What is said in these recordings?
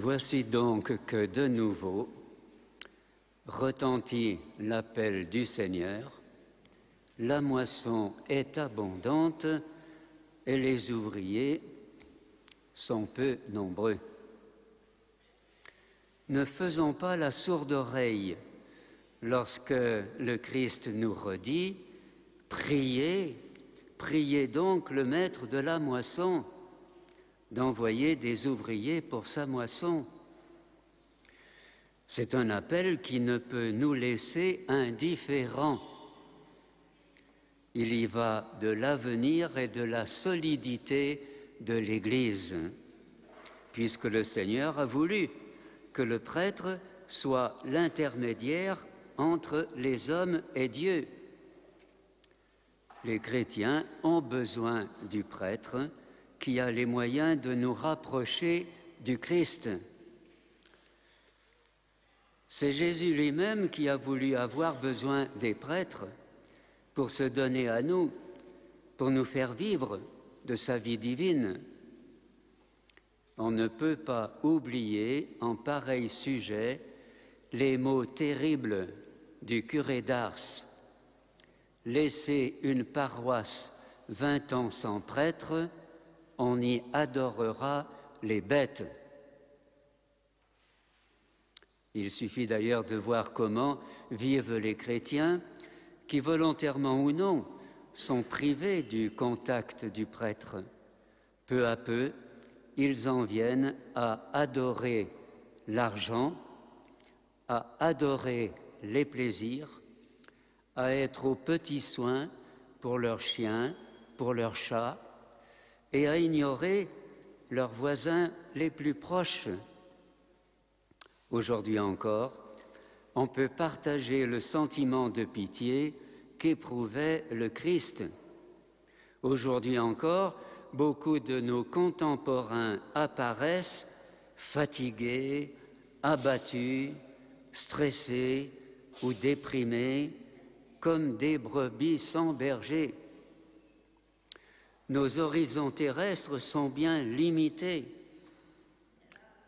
Voici donc que de nouveau retentit l'appel du Seigneur. La moisson est abondante et les ouvriers sont peu nombreux. Ne faisons pas la sourde oreille lorsque le Christ nous redit « Priez, priez donc le maître de la moisson d'envoyer des ouvriers pour sa moisson ». C'est un appel qui ne peut nous laisser indifférents. Il y va de l'avenir et de la solidité de l'Église, puisque le Seigneur a voulu que le prêtre soit l'intermédiaire entre les hommes et Dieu. Les chrétiens ont besoin du prêtre qui a les moyens de nous rapprocher du Christ. C'est Jésus lui-même qui a voulu avoir besoin des prêtres pour se donner à nous, pour nous faire vivre de sa vie divine. On ne peut pas oublier en pareil sujet les mots terribles du curé d'Ars. Laisser une paroisse 20 ans sans prêtre, on y adorera les bêtes. Il suffit d'ailleurs de voir comment vivent les chrétiens qui, volontairement ou non, sont privés du contact du prêtre. Peu à peu, ils en viennent à adorer l'argent, à adorer les plaisirs, à être aux petits soins pour leurs chiens, pour leurs chats, et à ignorer leurs voisins les plus proches. Aujourd'hui encore, on peut partager le sentiment de pitié qu'éprouvait le Christ. Aujourd'hui encore, beaucoup de nos contemporains apparaissent fatigués, abattus, stressés ou déprimés, comme des brebis sans berger. Nos horizons terrestres sont bien limités.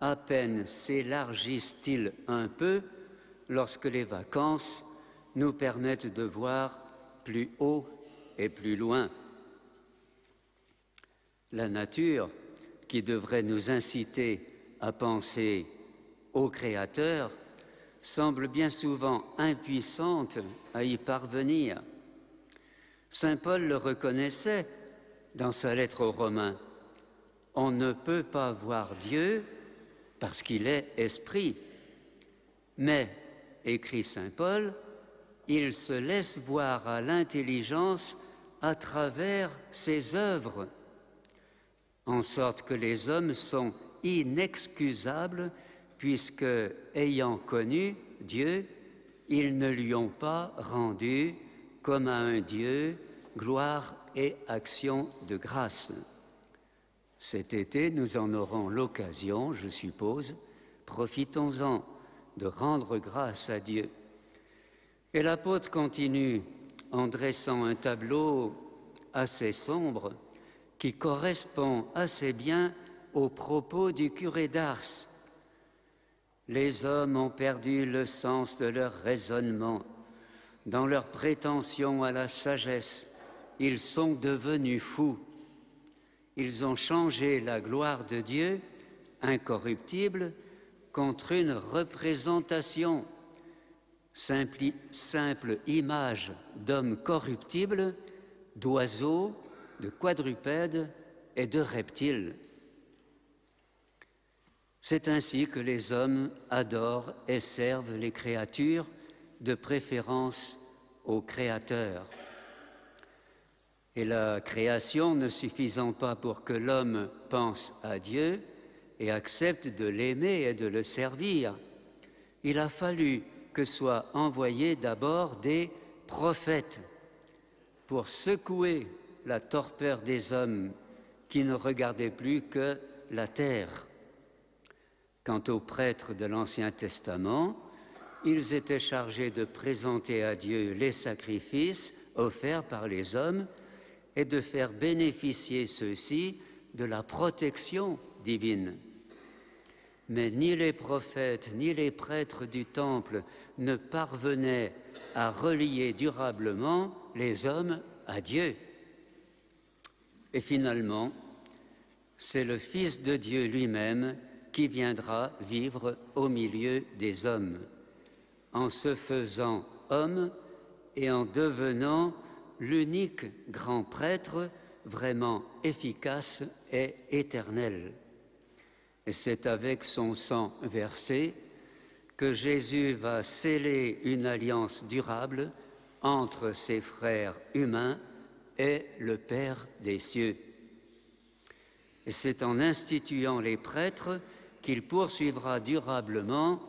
À peine s'élargissent-ils un peu lorsque les vacances nous permettent de voir plus haut et plus loin. La nature, qui devrait nous inciter à penser au Créateur, semble bien souvent impuissante à y parvenir. Saint Paul le reconnaissait dans sa lettre aux Romains. On ne peut pas voir Dieu parce qu'il est esprit. Mais, écrit saint Paul, il se laisse voir à l'intelligence à travers ses œuvres, en sorte que les hommes sont inexcusables puisque, ayant connu Dieu, ils ne lui ont pas rendu comme à un Dieu gloire et action de grâce. Cet été, nous en aurons l'occasion, je suppose. Profitons-en de rendre grâce à Dieu. Et l'apôtre continue en dressant un tableau assez sombre qui correspond assez bien aux propos du curé d'Ars. Les hommes ont perdu le sens de leur raisonnement. Dans leur prétention à la sagesse, ils sont devenus fous. Ils ont changé la gloire de Dieu, incorruptible, contre une représentation, simple image d'hommes corruptibles, d'oiseaux, de quadrupèdes et de reptiles. C'est ainsi que les hommes adorent et servent les créatures, de préférence au Créateur. Et la création ne suffisant pas pour que l'homme pense à Dieu et accepte de l'aimer et de le servir, il a fallu que soient envoyés d'abord des prophètes pour secouer la torpeur des hommes qui ne regardaient plus que la terre. Quant aux prêtres de l'Ancien Testament, ils étaient chargés de présenter à Dieu les sacrifices offerts par les hommes et de faire bénéficier ceux-ci de la protection divine. mais ni les prophètes ni les prêtres du temple ne parvenaient à relier durablement les hommes à Dieu. Et finalement, c'est le Fils de Dieu lui-même qui viendra vivre au milieu des hommes, en se faisant homme et en devenant l'unique grand prêtre vraiment efficace et éternel. Et c'est avec son sang versé que Jésus va sceller une alliance durable entre ses frères humains et le Père des cieux. Et c'est en instituant les prêtres qu'il poursuivra durablement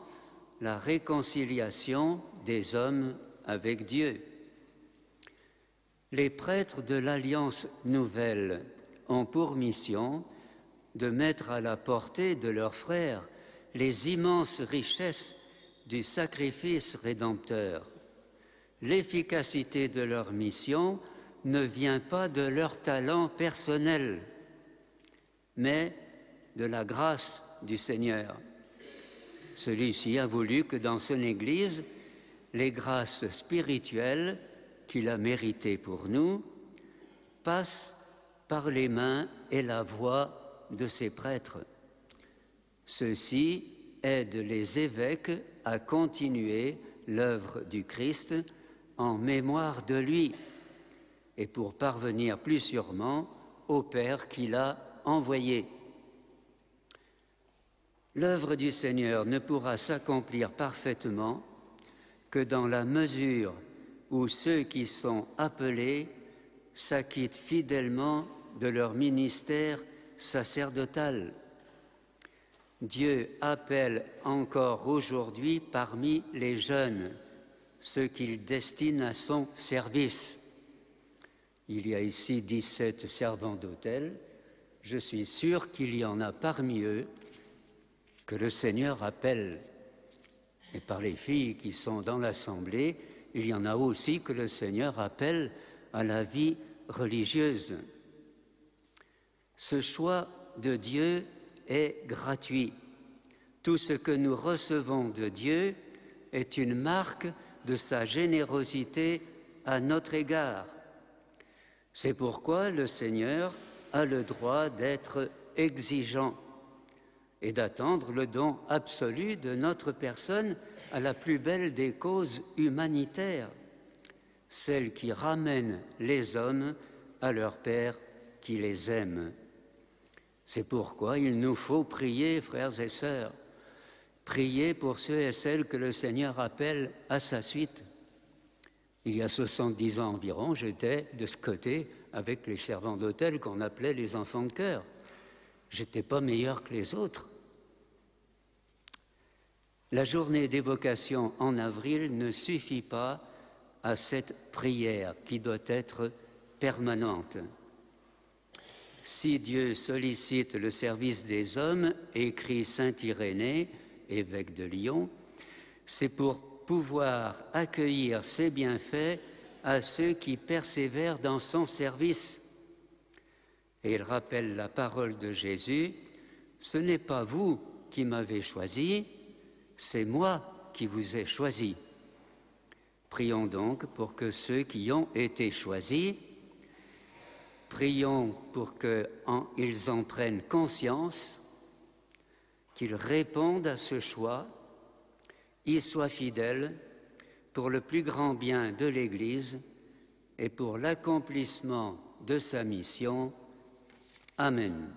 la réconciliation des hommes avec Dieu. Les prêtres de l'Alliance nouvelle ont pour mission de mettre à la portée de leurs frères les immenses richesses du sacrifice rédempteur. L'efficacité de leur mission ne vient pas de leur talent personnel, mais de la grâce du Seigneur. Celui-ci a voulu que dans son Église, les grâces spirituelles qu'il a méritées pour nous passent par les mains et la voix de ses prêtres. Ceux-ci aident les évêques à continuer l'œuvre du Christ en mémoire de lui et pour parvenir plus sûrement au Père qui l'a envoyé. L'œuvre du Seigneur ne pourra s'accomplir parfaitement que dans la mesure où ceux qui sont appelés s'acquittent fidèlement de leur ministère sacerdotal. Dieu appelle encore aujourd'hui parmi les jeunes ceux qu'il destine à son service. Il y a ici 17 servants d'autel. Je suis sûr qu'il y en a parmi eux que le Seigneur appelle. Et par les filles qui sont dans l'assemblée, il y en a aussi que le Seigneur appelle à la vie religieuse. Ce choix de Dieu est gratuit. Tout ce que nous recevons de Dieu est une marque de sa générosité à notre égard. C'est pourquoi le Seigneur a le droit d'être exigeant et d'attendre le don absolu de notre personne à la plus belle des causes humanitaires, celle qui ramène les hommes à leur Père qui les aime. C'est pourquoi il nous faut prier, frères et sœurs, prier pour ceux et celles que le Seigneur appelle à sa suite. Il y a 70 ans environ, j'étais de ce côté avec les servants d'autel qu'on appelait les enfants de chœur. Je n'étais pas meilleur que les autres. La journée d'évocation en avril ne suffit pas à cette prière qui doit être permanente. Si Dieu sollicite le service des hommes, écrit saint Irénée, évêque de Lyon, c'est pour pouvoir accueillir ses bienfaits à ceux qui persévèrent dans son service. Et il rappelle la parole de Jésus, « Ce n'est pas vous qui m'avez choisi, c'est moi qui vous ai choisi. » Prions donc pour que ceux qui ont été choisis, prions pour qu'ils en prennent conscience, qu'ils répondent à ce choix, y soient fidèles pour le plus grand bien de l'Église et pour l'accomplissement de sa mission. Amen.